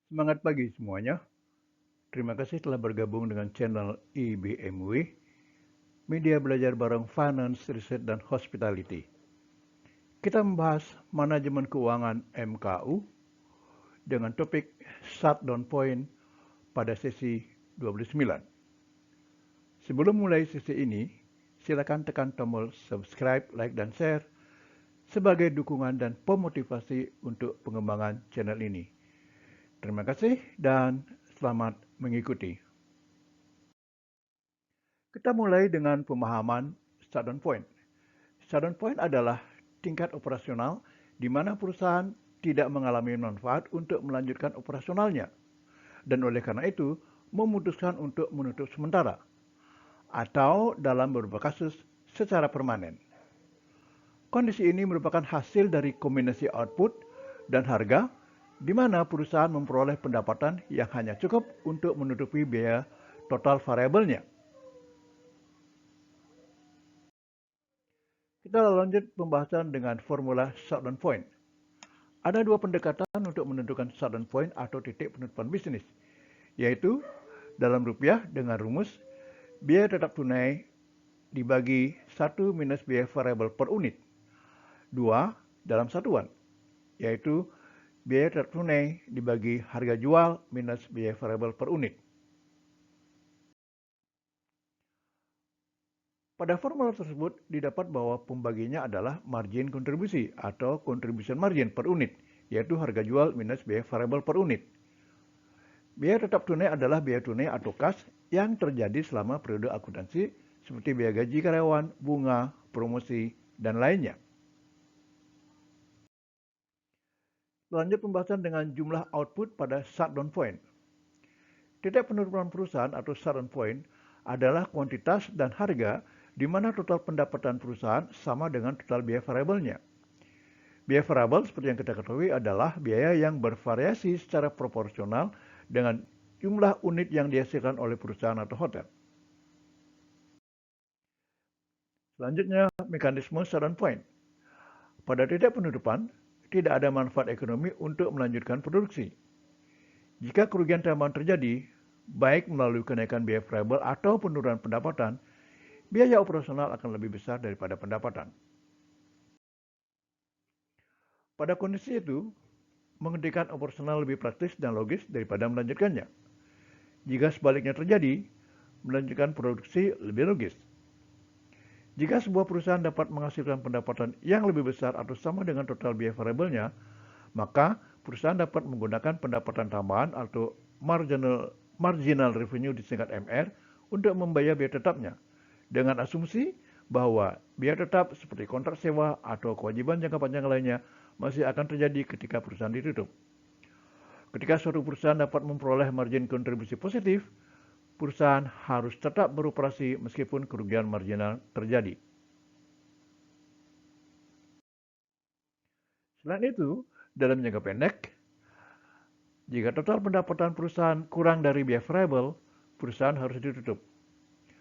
Semangat pagi semuanya. Terima kasih telah bergabung dengan channel IBMW, media belajar bareng Finance, Research, dan Hospitality. Kita membahas manajemen keuangan MKU dengan topik Shutdown Point pada sesi 29. Sebelum mulai sesi ini, silakan tekan tombol subscribe, like, dan share sebagai dukungan dan pemotivasi untuk pengembangan channel ini. Terima kasih dan selamat mengikuti. Kita mulai dengan pemahaman shutdown point. Shutdown point adalah tingkat operasional di mana perusahaan tidak mengalami manfaat untuk melanjutkan operasionalnya dan oleh karena itu memutuskan untuk menutup sementara atau dalam beberapa kasus secara permanen. Kondisi ini merupakan hasil dari kombinasi output dan harga di mana perusahaan memperoleh pendapatan yang hanya cukup untuk menutupi biaya total variabelnya. Kita lanjut pembahasan dengan formula shutdown point. Ada dua pendekatan untuk menentukan shutdown point atau titik penutupan bisnis, yaitu dalam rupiah dengan rumus biaya tetap tunai dibagi 1 minus biaya variabel per unit. 2 dalam satuan, yaitu biaya tetap tunai dibagi harga jual minus biaya variabel per unit. Pada formula tersebut didapat bahwa pembaginya adalah margin kontribusi atau contribution margin per unit, yaitu harga jual minus biaya variabel per unit. Biaya tetap tunai adalah biaya tunai atau kas yang terjadi selama periode akuntansi seperti biaya gaji karyawan, bunga, promosi, dan lainnya. Lanjut pembahasan dengan jumlah output pada shutdown point. Titik penutupan perusahaan atau shutdown point adalah kuantitas dan harga di mana total pendapatan perusahaan sama dengan total biaya variabelnya. Biaya variabel seperti yang kita ketahui adalah biaya yang bervariasi secara proporsional dengan jumlah unit yang dihasilkan oleh perusahaan atau hotel. Selanjutnya, mekanisme shutdown point. Pada titik penutupan, tidak ada manfaat ekonomi untuk melanjutkan produksi. Jika kerugian tambahan terjadi, baik melalui kenaikan biaya variabel atau penurunan pendapatan, biaya operasional akan lebih besar daripada pendapatan. Pada kondisi itu, menghentikan operasional lebih praktis dan logis daripada melanjutkannya. Jika sebaliknya terjadi, melanjutkan produksi lebih logis. Jika sebuah perusahaan dapat menghasilkan pendapatan yang lebih besar atau sama dengan total biaya variabelnya, maka perusahaan dapat menggunakan pendapatan tambahan atau marginal revenue disingkat MR untuk membayar biaya tetapnya, dengan asumsi bahwa biaya tetap seperti kontrak sewa atau kewajiban jangka panjang lainnya masih akan terjadi ketika perusahaan ditutup. Ketika suatu perusahaan dapat memperoleh margin kontribusi positif, perusahaan harus tetap beroperasi meskipun kerugian marginal terjadi. Selain itu, dalam jangka pendek, jika total pendapatan perusahaan kurang dari biaya variabel, perusahaan harus ditutup.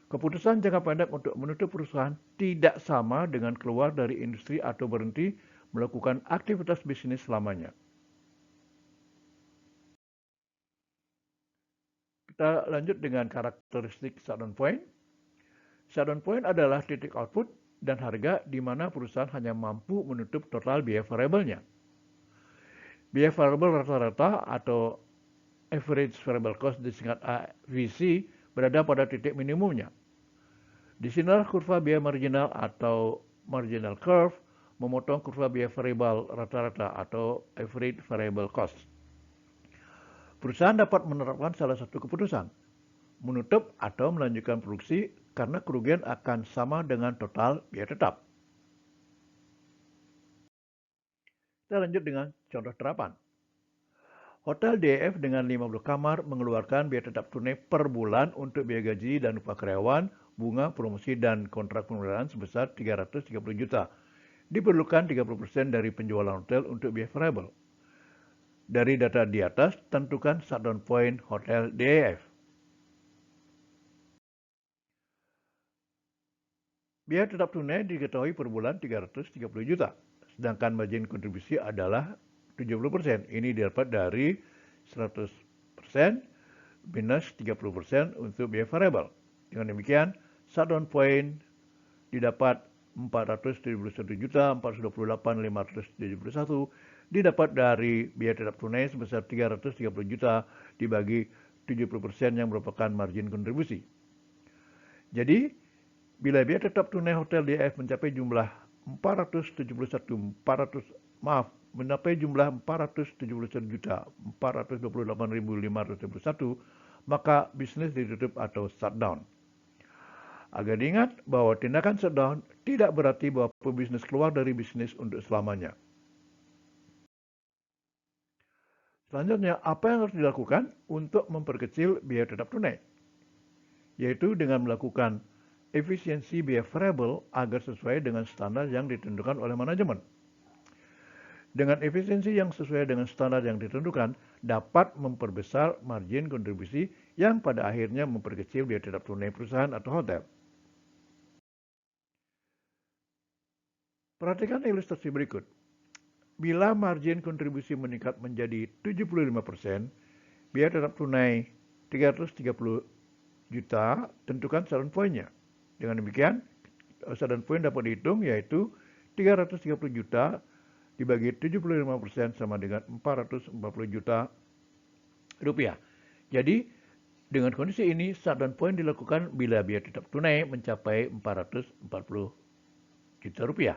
Keputusan jangka pendek untuk menutup perusahaan tidak sama dengan keluar dari industri atau berhenti melakukan aktivitas bisnis selamanya. Kita lanjut dengan karakteristik shutdown point. Shutdown point adalah titik output dan harga di mana perusahaan hanya mampu menutup total biaya variabelnya. Biaya variabel rata-rata atau average variable cost disingkat AVC berada pada titik minimumnya. Di sinilah kurva biaya marginal atau marginal curve memotong kurva biaya variabel rata-rata atau average variable cost. Perusahaan dapat menerapkan salah satu keputusan, menutup atau melanjutkan produksi karena kerugian akan sama dengan total biaya tetap. Kita lanjut dengan contoh terapan. Hotel DF dengan 50 kamar mengeluarkan biaya tetap tunai per bulan untuk biaya gaji dan upah karyawan, bunga, promosi, dan kontrak pemeliharaan sebesar 330 juta. Diperlukan 30% dari penjualan hotel untuk biaya variabel. Dari data di atas, tentukan shutdown point Hotel DF. Biaya tetap tunai diketahui per bulan 330 juta, sedangkan margin kontribusi adalah 70%. Ini didapat dari 100% minus 30% untuk biaya variabel. Dengan demikian, shutdown point didapat 471.428.571 didapat dari biaya tetap tunai sebesar 330 juta dibagi 70% yang merupakan margin kontribusi. Jadi, bila biaya tetap tunai hotel DAF mencapai jumlah 471.428.571, maka bisnis ditutup atau shutdown. Agar diingat bahwa tindakan shutdown tidak berarti bahwa pebisnis keluar dari bisnis untuk selamanya. Selanjutnya, apa yang harus dilakukan untuk memperkecil biaya tetap tunai? Yaitu dengan melakukan efisiensi biaya variabel agar sesuai dengan standar yang ditentukan oleh manajemen. Dengan efisiensi yang sesuai dengan standar yang ditentukan, dapat memperbesar margin kontribusi yang pada akhirnya memperkecil biaya tetap tunai perusahaan atau hotel. Perhatikan ilustrasi berikut. Bila margin kontribusi meningkat menjadi 75%, biaya tetap tunai 330 juta, tentukan shutdown point-nya. Dengan demikian, shutdown point dapat dihitung yaitu 330 juta dibagi 75% sama dengan 440 juta rupiah. Jadi, dengan kondisi ini, shutdown point dilakukan bila biaya tetap tunai mencapai 440 juta rupiah.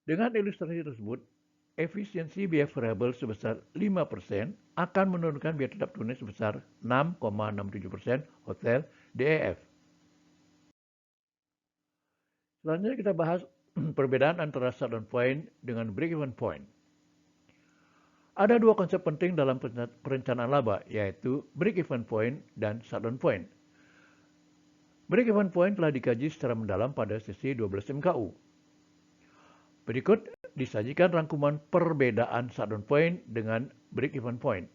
Dengan ilustrasi tersebut, efisiensi biaya variabel sebesar 5% akan menurunkan biaya tetap tunai sebesar 6,67% hotel DAF. Selanjutnya kita bahas perbedaan antara shutdown point dengan break-even point. Ada dua konsep penting dalam perencanaan laba, yaitu break-even point dan shutdown point. Break-even point telah dikaji secara mendalam pada sesi 12 MKU. Berikut disajikan rangkuman perbedaan shutdown point dengan break-even point.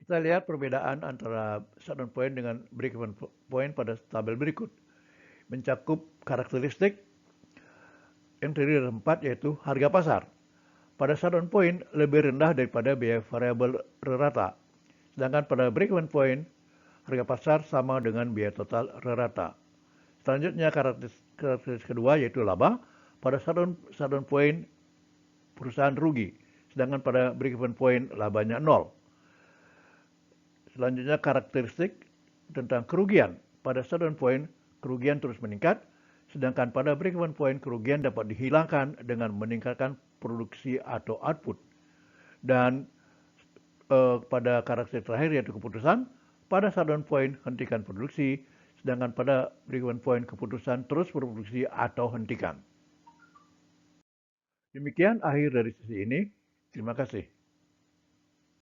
Kita lihat perbedaan antara shutdown point dengan break-even point pada tabel berikut. Mencakup karakteristik yang terdiri dari 4, yaitu harga pasar. Pada shutdown point lebih rendah daripada biaya variabel rata. Sedangkan pada break-even point, harga pasar sama dengan biaya total rata. Selanjutnya karakteristik kedua yaitu laba. Pada shutdown point perusahaan rugi, sedangkan pada break-even point labanya 0. Selanjutnya karakteristik tentang kerugian. Pada shutdown point kerugian terus meningkat, sedangkan pada break-even point kerugian dapat dihilangkan dengan meningkatkan produksi atau output. Dan pada karakteristik terakhir yaitu keputusan, pada shutdown point hentikan produksi, sedangkan pada break-even point keputusan terus berproduksi atau hentikan. Demikian akhir dari sesi ini. Terima kasih.